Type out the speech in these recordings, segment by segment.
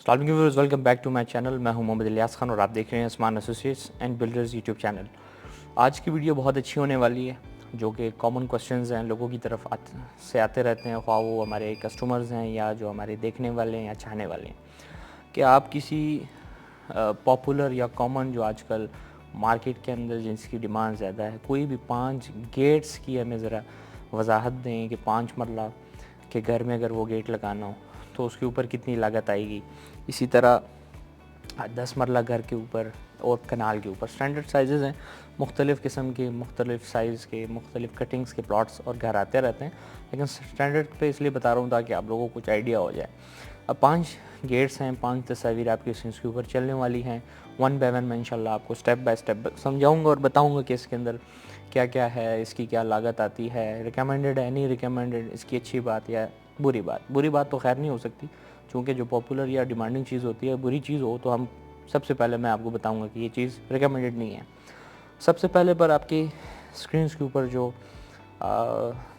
अस्सलाम वालेकुम viewers, welcome back to my channel. मैं हूं मोहम्मद इलियास खान और आप देख रहे हैं Usman associates and builders YouTube channel. आज की वीडियो बहुत अच्छी होने वाली है, जो कि कॉमन क्वेश्चंस हैं लोगों की तरफ से आते रहते हैं, ख्वाह वो हमारे कस्टमर्स हैं या जो हमारे देखने वाले हैं या चाहने वाले हैं, कि आप किसी पॉपुलर या कॉमन जो आजकल मार्केट के अंदर जिसकी डिमांड ज़्यादा है, कोई भी 5 गेट्स की हमें ज़रा वजाहत दें कि 5 मरला के घर में अगर वो गेट लगाना हो तो उसके ऊपर कितनी लागत आएगी। इसी तरह 10 मरला घर के ऊपर और कनाल के ऊपर स्टैंडर्ड साइज़ हैं, मुख्तलिफ़ किस्म के, मुख्तलिफ़ साइज़ के, मुख्तलिफ़ कटिंग्स के प्लॉट्स और घर आते रहते हैं, लेकिन स्टैंडर्ड पे इसलिए बता रहा हूँ ताकि आप लोगों को कुछ आइडिया हो जाए। अब 5 गेट्स हैं, 5 तस्वीर आपकी स्क्रीन के ऊपर चलने वाली हैं। 1 बाय 1 मैं इंशाल्लाह आपको स्टेप बाय स्टेप समझाऊंगा और बताऊंगा कि इसके अंदर क्या क्या है, इसकी क्या लागत आती है, रिकमेंडेड है नहीं रिकमेंडेड, इसकी अच्छी बात या बुरी बात। बुरी बात तो खैर नहीं हो सकती, चूँकि जो पॉपुलर या डिमांडिंग चीज़ होती है, बुरी चीज़ हो तो हम सबसे पहले मैं आपको बताऊंगा कि ये चीज़ रिकमेंडेड नहीं है। सबसे पहले पर आपकी स्क्रीन के ऊपर जो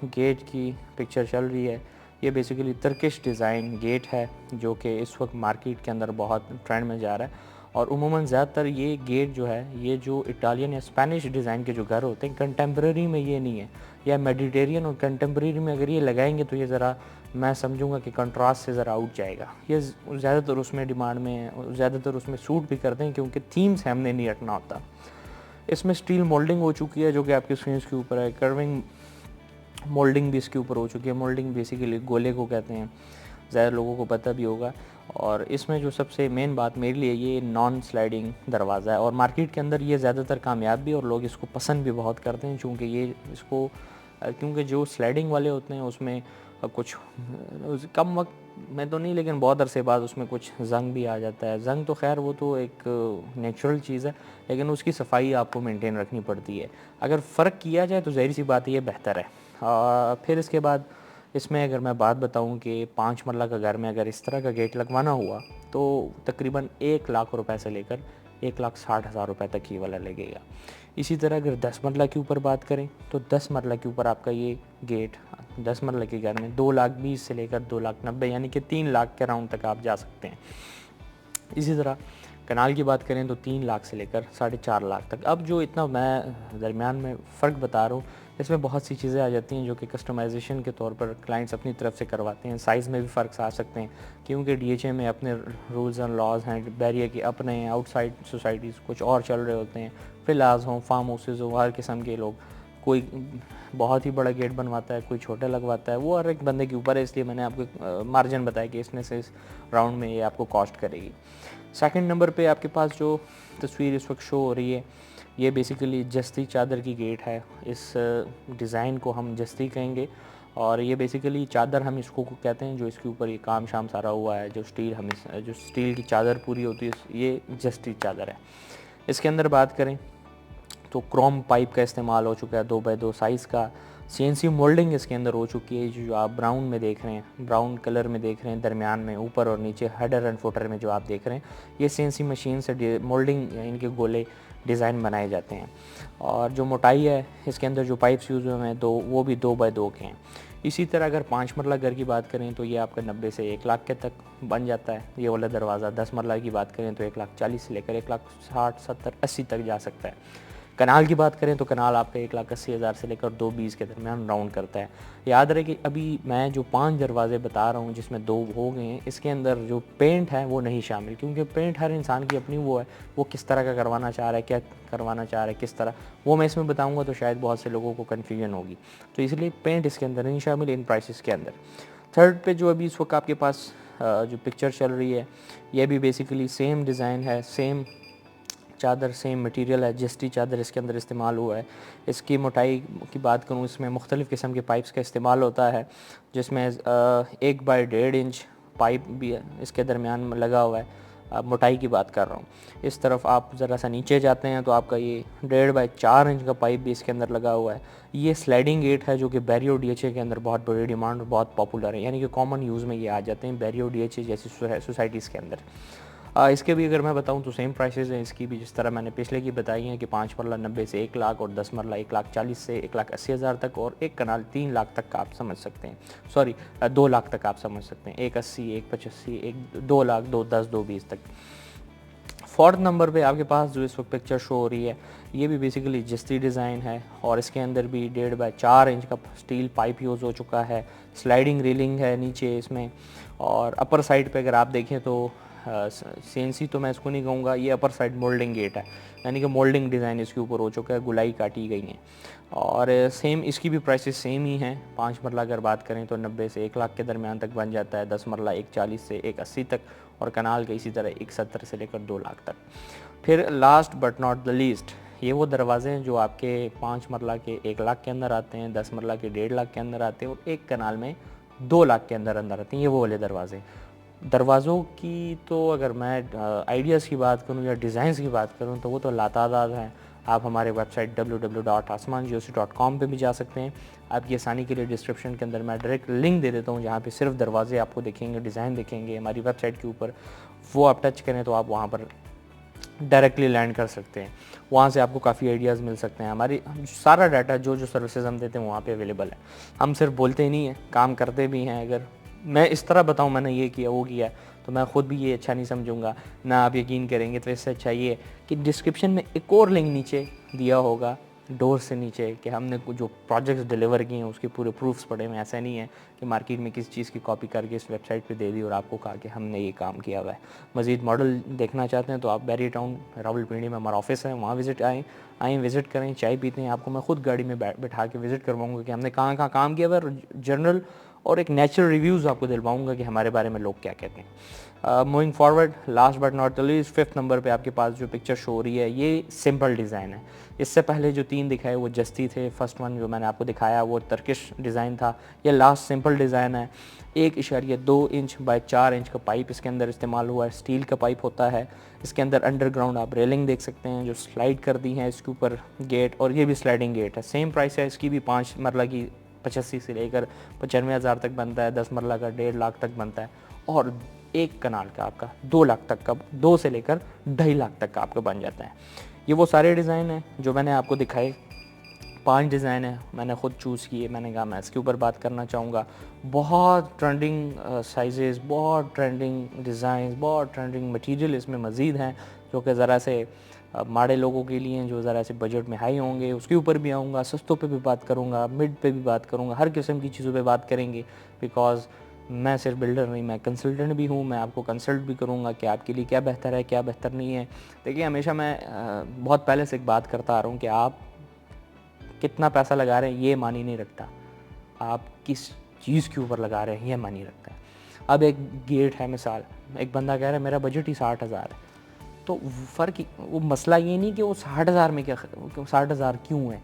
गेट की पिक्चर चल रही है, ये बेसिकली तुर्किश डिज़ाइन गेट है जो कि इस वक्त मार्केट के अंदर बहुत ट्रेंड में जा रहा है। और उमूमन ज़्यादातर ये गेट जो है, ये जो इटालियन या स्पेनिश डिज़ाइन के जो घर होते हैं, कंटेम्प्रेरी में ये नहीं है, या मेडिटेरियन और कंटेम्प्रेरी में अगर ये लगाएंगे तो ये ज़रा मैं समझूंगा कि कंट्रास्ट से ज़रा आउट जाएगा। ये ज़्यादातर उसमें डिमांड में, ज़्यादातर उसमें सूट भी करते हैं क्योंकि थीम से हमने नहीं हटना होता। इसमें स्टील मोल्डिंग हो चुकी है जो कि आपकी स्क्रीन के ऊपर है, कर्विंग मोल्डिंग भी इसके ऊपर हो चुकी है। मोल्डिंग बेसिकली गोले को कहते हैं, ज़्यादा लोगों को पता भी होगा। और इसमें जो सबसे मेन बात मेरे लिए, ये नॉन स्लाइडिंग दरवाज़ा है और मार्केट के अंदर ये ज़्यादातर कामयाब भी और लोग इसको पसंद भी बहुत करते हैं, चूँकि ये इसको क्योंकि जो स्लाइडिंग वाले होते हैं उसमें कुछ कम वक्त में तो नहीं, लेकिन बहुत अरसे बाद उसमें कुछ ज़ंग भी आ जाता है। ज़ंग तो खैर वो तो एक नेचुरल चीज़ है, लेकिन उसकी सफाई आपको मेंटेन रखनी पड़ती है। अगर फ़र्क किया जाए तो ज़ाहिर सी बात है ये बेहतर है। फिर इसके बाद इसमें अगर मैं बात बताऊं कि 5 मरला का घर में अगर इस तरह का गेट लगवाना हुआ तो तकरीबन 1 लाख रुपए से लेकर 1,60,000 रुपये तक ही वाला लगेगा। इसी तरह अगर 10 मरला के ऊपर बात करें तो 10 मरला के ऊपर आपका ये गेट 10 मरला के घर में 2,20,000 से लेकर 2,90,000 यानी कि 3 लाख के राउंड तक आप जा सकते हैं। इसी तरह कनाल की बात करें तो 3 लाख से लेकर 4.5 लाख तक। अब जो इतना मैं दरमियान में फ़र्क बता रहा हूँ, इसमें बहुत सी चीज़ें आ जाती हैं जो कि कस्टमाइजेशन के तौर पर क्लाइंट्स अपनी तरफ से करवाते हैं। साइज़ में भी फ़र्क आ सकते हैं क्योंकि DHA में अपने रूल्स एंड लॉज हैं, बैरियर के अपने हैं, आउटसाइड सोसाइटीज़ कुछ और चल रहे होते हैं। विलाज हों, फार्म हाउसेज़ हो, हर किस्म के लोग, कोई बहुत ही बड़ा गेट बनवाता है, कोई छोटा लगवाता है, वो हर एक बंदे के ऊपर है। इसलिए मैंने आपको मार्जिन बताया कि इसने से इस राउंड में ये आपको कॉस्ट करेगी। सेकंड नंबर पे आपके पास जो तस्वीर इस वक्त शो हो रही है, ये बेसिकली जस्ती चादर की गेट है। इस डिज़ाइन को हम जस्ती कहेंगे और ये बेसिकली चादर हम इसको कहते हैं, जो इसके ऊपर ये काम शाम सारा हुआ है, जो स्टील की चादर पूरी होती है, ये जस्ती चादर है। इसके अंदर बात करें तो क्रोम पाइप का इस्तेमाल हो चुका है, 2x2 साइज़ का। CNC मोल्डिंग इसके अंदर हो चुकी है, जो आप ब्राउन में देख रहे हैं, ब्राउन कलर में देख रहे हैं, दरमियान में ऊपर और नीचे हेडर एंड फुटर में जो आप देख रहे हैं, ये CNC मशीन से मोल्डिंग इनके गोले डिज़ाइन बनाए जाते हैं। और जो मोटाई है इसके अंदर जो पाइप्स यूज़ हुए हैं, वो भी 2x2 के हैं। इसी तरह अगर 5 मरला घर की बात करें तो ये आपका 90 से 1 लाख के तक बन जाता है ये वाला दरवाज़ा। 10 मरला की बात करें तो 1,40,000 से लेकर 1,60,000, 70, 80 तक जा सकता है। कनाल की बात करें तो कनाल आपका 1,80,000 से लेकर 2,20,000 के दरमियान राउंड करता है। याद रहे कि अभी मैं जो 5 दरवाजे बता रहा हूँ जिसमें 2 हो गए हैं, इसके अंदर जो पेंट है वो नहीं शामिल, क्योंकि पेंट हर इंसान की अपनी वो है, वो किस तरह का करवाना चाह रहा है, क्या करवाना चाह रहा है, किस तरह, वो मैं इसमें बताऊँगा तो शायद बहुत से लोगों को कन्फ्यूजन होगी, तो इसलिए पेंट इसके अंदर नहीं शामिल इन प्राइसेस के अंदर। थर्ड पे जो अभी इस वक्त आपके पास जो पिक्चर चल रही है, ये भी बेसिकली सेम डिज़ाइन है, सेम चादर, सेम मटेरियल है, जस्टी चादर इसके अंदर इस्तेमाल हुआ है। इसकी मोटाई की बात करूँ, इसमें मुख्तलिफ़ किस्म के पाइप्स का इस्तेमाल होता है, जिसमें 1x1.5 इंच पाइप भी इसके दरमियान में लगा हुआ है। मोटाई की बात कर रहा हूँ। इस तरफ आप ज़रा सा नीचे जाते हैं तो आपका ये 1.5x4 इंच का पाइप भी इसके अंदर लगा हुआ है। ये स्लाइडिंग गेट है जो कि बैरियो DHA के अंदर बहुत बड़ी डिमांड और बहुत पॉपुलर है, यानी कि कॉमन यूज़ में ये आ जाते हैं बैरियो DHA जैसी सोसाइटीज़ के अंदर। इसके भी अगर मैं बताऊं तो सेम प्राइसेस हैं इसकी भी, जिस तरह मैंने पिछले की बताई हैं कि 5 मरला 90 से 1 लाख, और 10 मरला 1,40,000 से 1,80,000 तक, और एक कनाल 3 लाख तक का आप समझ सकते हैं, सॉरी 2 लाख तक आप समझ सकते हैं, 1,80, 1,85, 2 लाख, 2,10, 2,20 तक। फोर्थ नंबर पे आपके पास जो इस वक्त पिक्चर शो हो रही है, ये भी बेसिकली जस्ती डिज़ाइन है, और इसके अंदर भी 1.5 बाय 4 इंच का स्टील पाइप यूज़ हो चुका है, स्लाइडिंग रेलिंग है नीचे इसमें, और अपर साइड पे अगर आप देखें तो CNC तो मैं इसको नहीं कहूँगा, ये अपर साइड मोल्डिंग गेट है, यानी कि मोल्डिंग डिज़ाइन इसके ऊपर हो चुका है, गुलाई काटी गई हैं। और सेम इसकी भी प्राइसेस सेम ही हैं। 5 मरला अगर बात करें तो 90 से 1 लाख के दरमियान तक बन जाता है, 10 मरला 1,40 से 1,80 तक, और कनाल का इसी तरह 1,70 से लेकर 2 लाख तक। फिर last but not the least, ये वो दरवाजे हैं जो आपके 5 मरला के 1 लाख के अंदर आते हैं, 10 मरला के 1.5 लाख के अंदर आते हैं, और एक कनाल में 2 लाख के अंदर आते हैं। ये वो वाले दरवाज़ों की तो अगर मैं आइडियाज़ की बात करूं या डिज़ाइंस की बात करूं तो वो तो लातादाद हैं। आप हमारे वेबसाइट www.asmangeosi.com पे भी जा सकते हैं। आपकी आसानी के लिए डिस्क्रिप्शन के अंदर मैं डायरेक्ट लिंक दे देता हूं, जहां पे सिर्फ दरवाजे आपको दिखेंगे, डिज़ाइन दिखेंगे हमारी वेबसाइट के ऊपर, वो आप टच करें तो आप वहां पर डायरेक्टली लैंड कर सकते हैं। वहाँ से आपको काफ़ी आइडियाज़ मिल सकते हैं। हमारी सारा डाटा जो सर्विसेज हम देते हैं वहाँ पे अवेलेबल है। हम सिर्फ बोलते ही नहीं हैं, काम करते भी हैं। अगर मैं इस तरह बताऊं मैंने ये किया वो किया तो मैं ख़ुद भी ये अच्छा नहीं समझूंगा, ना आप यकीन करेंगे। तो इससे अच्छा ये कि डिस्क्रिप्शन में एक और लिंक नीचे दिया होगा डोर से नीचे, कि हमने जो प्रोजेक्ट्स डिलीवर किए हैं उसके पूरे प्रूफ्स पड़े हुए। ऐसा नहीं है कि मार्केट में किसी चीज़ की कॉपी करके इस वेबसाइट पे दे दी और आपको कहा कि हमने ये काम किया हुआ है। मज़ीद मॉडल देखना चाहते हैं तो आप बैरी टाउन रावलपिंडी में हमारा ऑफिस है, वहाँ विज़िट आएँ विज़िट करें, चाय पीते हैं। आपको मैं ख़ुद गाड़ी में बैठा के विज़िट करवाऊँगा कि हमने कहाँ कहाँ काम किया हुआ है, जनरल और एक नेचुरल रिव्यूज़ आपको दिलवाऊंगा कि हमारे बारे में लोग क्या कहते हैं। Moving forward, last but not the least, 5th number पे आपके पास जो पिक्चर शो हो रही है ये सिंपल डिज़ाइन है। इससे पहले जो 3 दिखाए वो जस्ती थे। फर्स्ट वन जो मैंने आपको दिखाया वो टर्किश डिज़ाइन था। ये लास्ट सिंपल डिज़ाइन है। 1.2 इंच बाय 4 इंच का पाइप इसके अंदर इस्तेमाल हुआ है, स्टील का पाइप होता है। इसके अंदर अंडरग्राउंड आप रेलिंग देख सकते हैं जो स्लाइड कर दी है इसके ऊपर गेट, और ये भी स्लाइडिंग गेट है। सेम प्राइस है इसकी भी। 5 मरला की 85 से लेकर 95,000 तक बनता है, 10 मरला का 1.5 लाख तक बनता है, और एक कनाल का आपका 2 लाख तक का, 2 से लेकर 2.5 लाख तक का आपका बन जाता है। ये वो सारे डिज़ाइन हैं जो मैंने आपको दिखाए। 5 डिज़ाइन है मैंने ख़ुद चूज़ किए। मैंने कहा मैं इसके ऊपर बात करना चाहूँगा। बहुत ट्रेंडिंग साइज़ेस, बहुत ट्रेंडिंग डिज़ाइन, बहुत ट्रेंडिंग मटीरियल इसमें मज़ीद हैं जो कि ज़रा से माड़े लोगों के लिए जो ज़रा से बजट में हाई होंगे। उसके ऊपर भी आऊँगा, सस्तों पे भी बात करूँगा, मिड पे भी बात करूँगा, हर किस्म की चीज़ों पे बात करेंगे। बिकॉज़ मैं सिर्फ बिल्डर नहीं, मैं कंसल्टेंट भी हूँ। मैं आपको कंसल्ट भी करूँगा कि आपके लिए क्या बेहतर है, क्या बेहतर नहीं है। देखिए हमेशा मैं बहुत पहले से एक बात करता आ रहा हूँ कि आप कितना पैसा लगा रहे हैं ये मानी नहीं रखता, आप किस चीज़ के ऊपर लगा रहे हैं ये मानी रखता है। अब एक गेट है, मिसाल एक बंदा कह रहा है मेरा बजट ही 60,000 है, तो फ़र्क वो मसला ये नहीं कि वो 60,000 में क्या 60,000 क्यों है।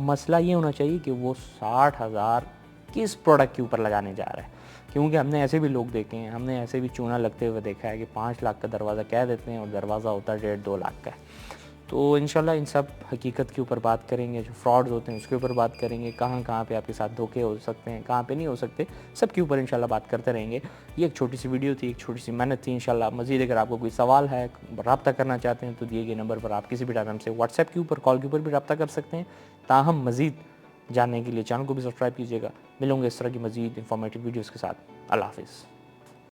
मसला ये होना चाहिए कि वो 60,000 किस प्रोडक्ट के ऊपर लगाने जा रहा है। क्योंकि हमने ऐसे भी लोग देखे हैं, हमने ऐसे भी चूना लगते हुए देखा है कि 5 लाख का दरवाज़ा कह देते हैं और दरवाज़ा होता है 1.5-2 लाख का है। तो इंशाल्लाह इन सब हकीकत के ऊपर बात करेंगे, जो फ्रॉड्स होते हैं उसके ऊपर बात करेंगे, कहाँ कहाँ पे आपके साथ धोखे हो सकते हैं, कहाँ पे नहीं हो सकते, सब के ऊपर इंशाल्लाह बात करते रहेंगे। ये एक छोटी सी वीडियो थी, एक छोटी सी मेहनत थी। इंशाल्लाह मज़ीद अगर आपको कोई सवाल है, रब्ता करना चाहते हैं तो दिए गए नंबर पर आप किसी भी टाइम हमसे व्हाट्सएप के ऊपर, कॉल के ऊपर भी रब्ता कर सकते हैं। ताहम मज़ीद जानने के लिए चैनल को भी सब्सक्राइब कीजिएगा। मिलूँगे इस तरह की मज़ीद इंफॉर्मेटिव वीडियोज़ के साथ। अल्लाह हाफ़िज़।